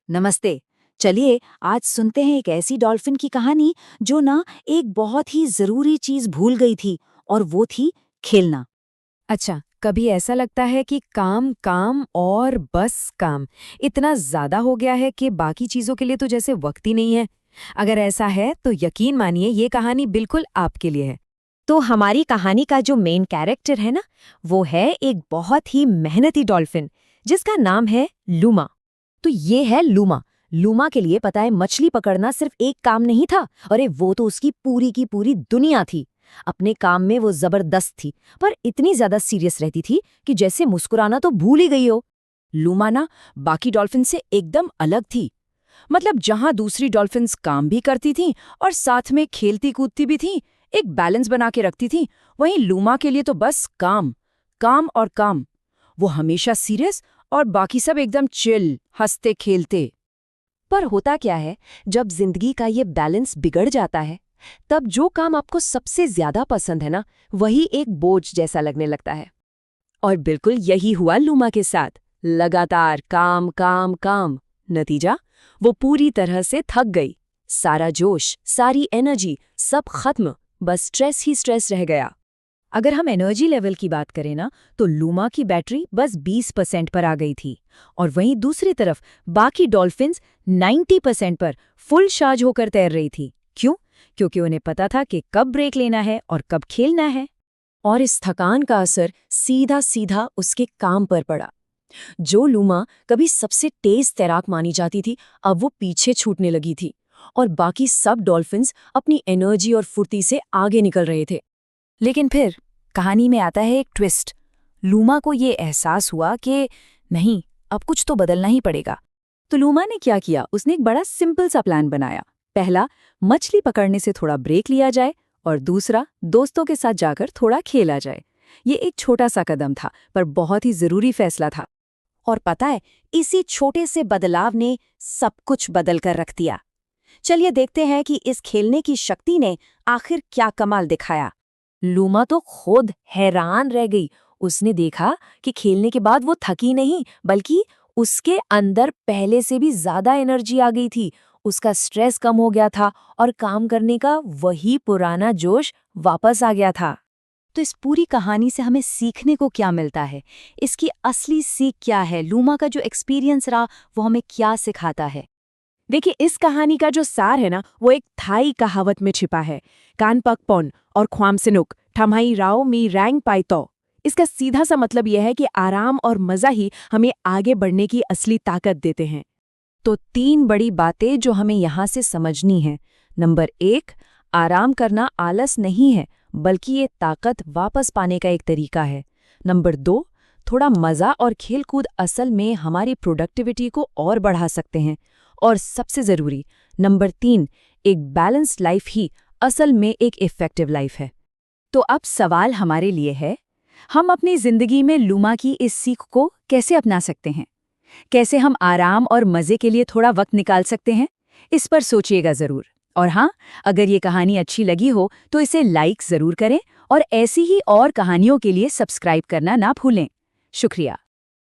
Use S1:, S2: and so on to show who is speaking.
S1: नमस्ते। चलिए आज सुनते हैं एक ऐसी डॉल्फिन की कहानी जो ना एक बहुत ही जरूरी चीज भूल गई थी और वो थी खेलना।
S2: अच्छा, कभी ऐसा लगता है कि काम काम और बस काम इतना ज्यादा हो गया है कि बाकी चीजों के लिए तो जैसे वक्त ही नहीं है। अगर ऐसा है तो यकीन मानिए ये कहानी बिल्कुल आपके लिए है।
S3: तो हमारी कहानी का जो मेन कैरेक्टर है ना, वो है एक बहुत ही मेहनती डॉल्फिन जिसका नाम है लूमा। तो ये है लूमा। लूमा के लिए पता है मछली पकड़ना सिर्फ एक काम नहीं था, अरे वो तो उसकी पूरी की पूरी दुनिया थी। अपने काम में वो जबरदस्त थी, पर इतनी ज्यादा सीरियस रहती थी कि जैसे मुस्कुराना तो भूल ही गई हो।
S4: लूमा ना बाकी डॉल्फिन से एकदम अलग थी। मतलब जहां दूसरी डॉल्फिन्स काम भी करती थीं और साथ में खेलती कूदती भी थीं, एक बैलेंस बना के रखती थीं, वहीं लूमा के लिए तो बस काम, काम और काम। वो हमेशा सीरियस और बाकी सब एकदम चिल, हंसते खेलते।
S3: पर होता क्या है, जब जिंदगी का ये बैलेंस बिगड़ जाता है, तब जो काम आपको सबसे ज्यादा पसंद है ना, वही एक बोझ जैसा लगने लगता है। और बिल्कुल यही हुआ लूमा के साथ। लगातार काम काम काम। नतीजा, वो पूरी तरह से थक गई। सारा जोश, सारी एनर्जी सब खत्म, बस स्ट्रेस ही स्ट्रेस रह गया। अगर हम एनर्जी लेवल की बात करें ना, तो लूमा की बैटरी बस 20% पर आ गई थी, और वहीं दूसरी तरफ बाकी डॉल्फिन्स 90% पर फुल चार्ज होकर तैर रही थी। क्यों? क्योंकि उन्हें पता था कि कब ब्रेक लेना है और कब खेलना है। और इस थकान का असर सीधा सीधा उसके काम पर पड़ा। जो लूमा कभी सबसे तेज तैराक मानी जाती थी, अब वो पीछे छूटने लगी थी, और बाकी सब डॉल्फिन्स अपनी एनर्जी और फुर्ती से आगे निकल रहे थे।
S2: लेकिन फिर कहानी में आता है एक ट्विस्ट। लूमा को ये एहसास हुआ कि नहीं, अब कुछ तो बदलना ही पड़ेगा।
S1: तो लूमा ने क्या किया? उसने एक बड़ा सिंपल सा प्लान बनाया। पहला, मछली पकड़ने से थोड़ा ब्रेक लिया जाए, और दूसरा, दोस्तों के साथ जाकर थोड़ा खेला जाए। ये एक छोटा सा कदम था, पर बहुत ही जरूरी फैसला था।
S3: और पता है, इसी छोटे से बदलाव ने सब कुछ बदल कर रख दिया। चलिए देखते हैं कि इस खेलने की शक्ति ने आखिर क्या कमाल दिखाया। लूमा तो खुद हैरान रह गई। उसने देखा कि खेलने के बाद वो थकी नहीं, बल्कि उसके अंदर पहले से भी ज्यादा एनर्जी आ गई थी। उसका स्ट्रेस कम हो गया था और काम करने का वही पुराना जोश वापस आ गया था। तो इस पूरी कहानी से हमें सीखने को क्या मिलता है? इसकी असली सीख क्या है? लूमा का जो एक्सपीरियंस रहा, वो हमें क्या सिखाता है?
S4: देखिए, इस कहानी का जो सार है ना, वो एक थाई कहावत में छिपा है। कान पक पौन और ख्वाम सिनुक ठमाई राव मी रैंग पाइतो। इसका सीधा सा मतलब यह है कि आराम और मजा ही हमें आगे बढ़ने की असली ताकत देते हैं।
S2: तो 3 बड़ी बातें जो हमें यहाँ से समझनी है। नंबर 1, आराम करना आलस नहीं है, बल्कि ये ताकत वापस पाने का एक तरीका है। नंबर 2, थोड़ा मज़ा और खेलकूद असल में हमारी प्रोडक्टिविटी को और बढ़ा सकते हैं। और सबसे ज़रूरी, नंबर 3, एक बैलेंस्ड लाइफ ही असल में एक इफ़ेक्टिव लाइफ है।
S1: तो अब सवाल हमारे लिए है, हम अपनी जिंदगी में लूमा की इस सीख को कैसे अपना सकते हैं? कैसे हम आराम और मजे के लिए थोड़ा वक्त निकाल सकते हैं? इस पर सोचिएगा जरूर। और हाँ, अगर ये कहानी अच्छी लगी हो तो इसे लाइक जरूर करें, और ऐसी ही और कहानियों के लिए सब्सक्राइब करना ना भूलें। शुक्रिया।